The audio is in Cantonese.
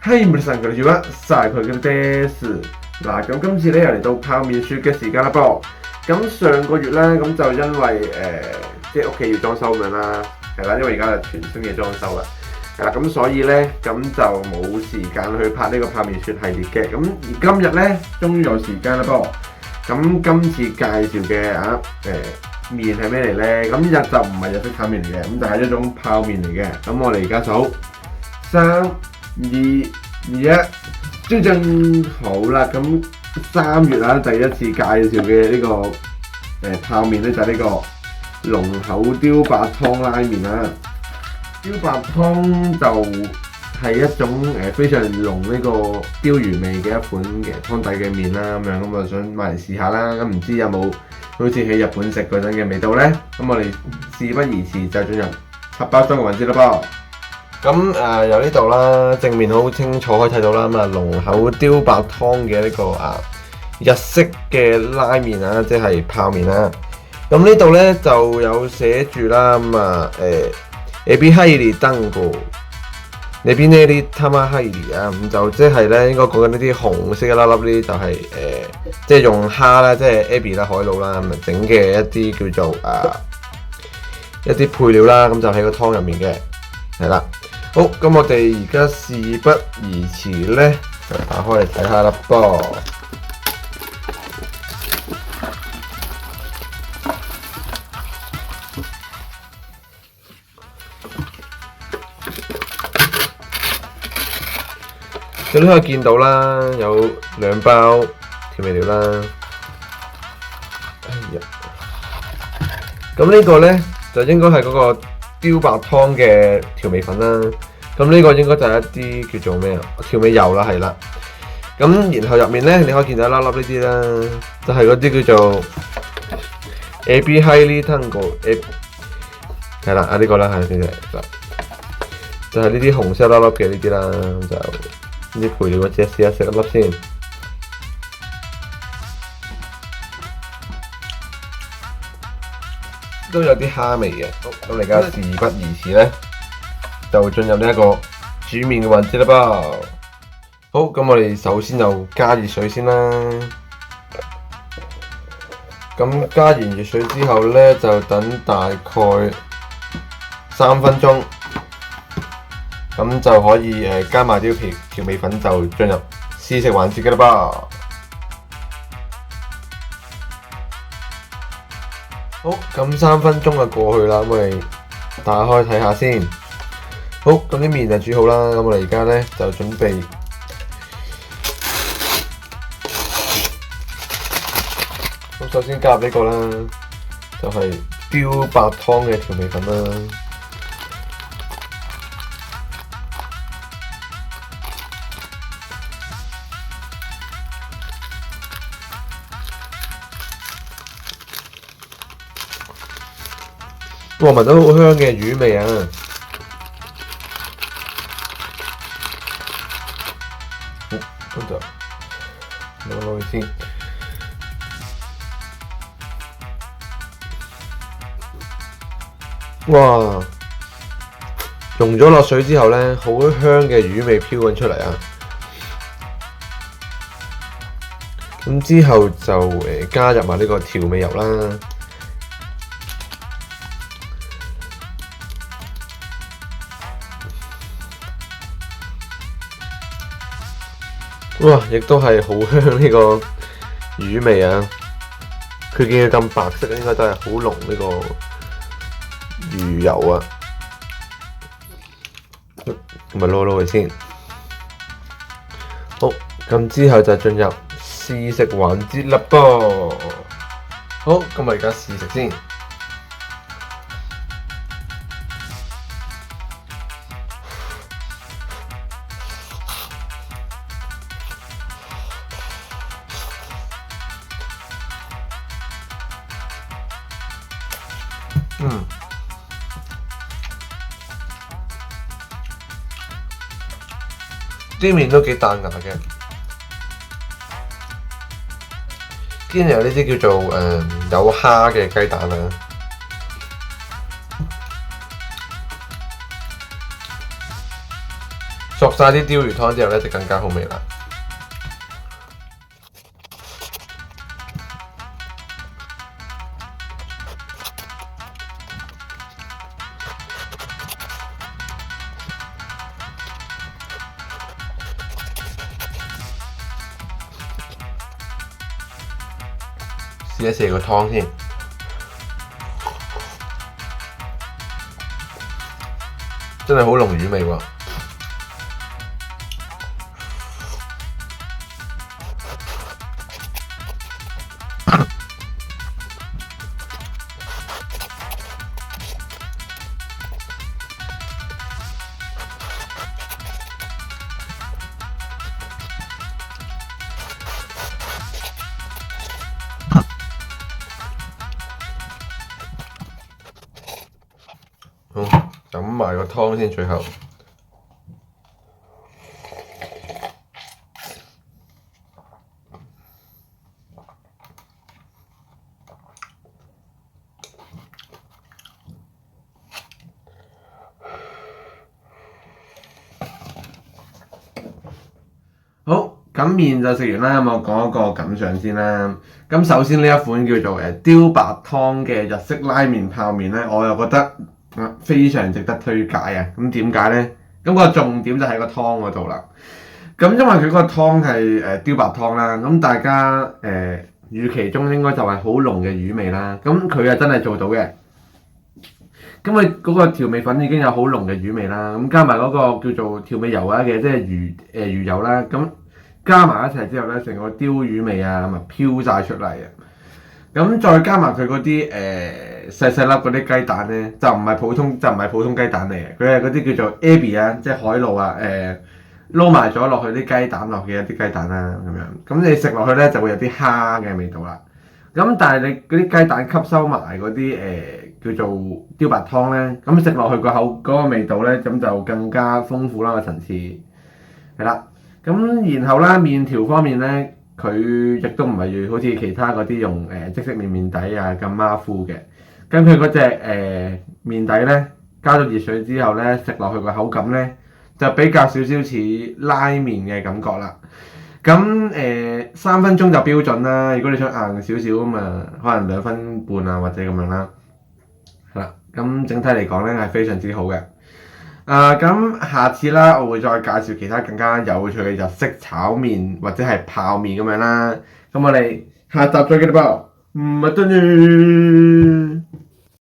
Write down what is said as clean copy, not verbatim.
係唔上佢住啊，晒佢嘅 best。嗱，咁今次咧又嚟到泡麵雪嘅時間啦噃。咁上個月咧，咁就因為即係屋企要裝修咁樣啦，係啦，因為而家係全新嘅裝修啦，係啦，咁所以咧咁就冇時間去拍呢個泡麵雪系列嘅。咁而今日咧，終於有時間啦噃。咁今次介紹嘅麵係咩嚟咧？咁日就唔係日式炒麵嚟嘅，咁就係一種泡麵嚟嘅。咁我哋而家數3、2、1，最正好啦。咁3月啦，第一次介紹嘅呢個泡麵咧就係呢個龍口雕白湯拉麵啦。雕白湯就係一種非常濃呢個鯛魚味嘅一款嘅湯底嘅麵啦，咁樣咁我想買嚟試下啦。咁唔知有冇好似喺日本食嗰陣嘅味道呢？咁我哋事不宜遲，就進入拆包裝嘅環節啦噃。咁由呢度啦，正面好清楚可以睇到啦。咁啊龍口雕白湯嘅呢個日式嘅拉麵啊，即係泡麵啦。咁呢度呢就有寫住啦，咁エビ入り団子。你邊呢啲他媽閪嚟啊？咁就即係咧，應該講緊呢啲紅色一粒粒呢啲就係即係用蝦啦，即係 Abby 啦、海藻啦咁整嘅一啲叫做一啲配料啦，咁就喺個湯入面嘅，係啦。好，咁我哋而家事不宜遲咧，就打開嚟睇下啦噃。咁都可以見到啦，有2包調味料啦。哎呀，咁呢個呢，就應該係嗰個雕白湯嘅調味粉啦。咁呢個應該就係一啲叫做咩啊？調味油啦，係啦。咁然後入面呢，你可以見到一粒粒呢啲啦，就係嗰啲叫做 Ebi Highly Tango， 係啦，呢個啦，係先就係呢啲紅色粒粒嘅呢啲啦，就。呢啲配料我只試下食一粒先，都有啲蝦味嘅。好，咁而家事不宜遲咧，就進入呢一個煮麵嘅環節啦噃。好，咁我哋首先就加熱水先啦。咁加完熱水之後咧，就等大概3分鐘。咁就可以加埋啲調味粉，就進入試食環節嘅啦噃。好，咁3分鐘就過去啦，咁我哋打開睇下先。好，咁啲麵就煮好啦，咁我哋而家咧就準備咁首先加入呢個啦，就係雕白湯嘅調味粉啦。哇，聞到好香嘅魚味啊！好，咁就攞去先。哇！溶咗落水之後咧，好香嘅魚味飄緊出嚟啊！咁之後就加入埋呢個調味油啦。哇！亦都係好香呢個魚味啊！佢見佢咁白色，應該都係好濃呢個魚油啊！咁咪撈佢先。好，咁之後就進入試食環節啦噃。好，咁我而家試食先。啲麵都幾彈牙嘅，兼有呢啲叫做有蝦嘅雞蛋啦。索晒啲鯛魚湯之後咧，就更加好味啦。試一試個湯先，真係好濃魚味喎。好，飲埋個湯先，最後。好，咁麵就食完啦，咁我講一個感想先啦。咁首先呢一款叫做雕白湯嘅日式拉麵泡麵咧，我又覺得非常值得推介啊！咁點解咧？咁個重點就喺個湯嗰度啦。咁因為佢嗰個湯係雕白湯啦，咁大家預期中應該就係好濃嘅魚味啦。咁佢又真係做到嘅。咁佢嗰個調味粉已經有好濃嘅魚味啦，咁加埋嗰個叫做調味油啊嘅，即係魚油啦，咁加埋一齊之後咧，成個鯛魚味啊咁啊飄晒出嚟啊！咁再加埋佢嗰啲細細粒嗰啲雞蛋咧，就唔係普通雞蛋嚟嘅，佢係嗰啲叫做 ebi 啊，即係海露啊，撈埋咗落去啲雞蛋落嘅一啲雞蛋啦咁樣，咁你食落去咧就會有啲蝦嘅味道啦。咁但係你嗰啲雞蛋吸收埋嗰啲叫做雕白湯咧，咁食落去個口嗰個味道咧，咁就更加豐富啦個層次，係啦。咁然後啦，麵條方面咧，佢亦都唔係好似其他嗰啲用即食麵底啊咁馬虎嘅。咁佢嗰隻麵底咧，加咗熱水之後咧，食落去個口感咧，就比較少少似拉麵嘅感覺啦。咁3分鐘就標準啦。如果你想硬少少咁啊，可能2分半啊或者咁樣啦。係啦，咁整體嚟講咧係非常之好嘅。咁下次啦，我會再介紹其他更加有趣嘅日式炒麵或者係泡麵咁樣啦。咁我哋下集再見啦噃，唔係得呢。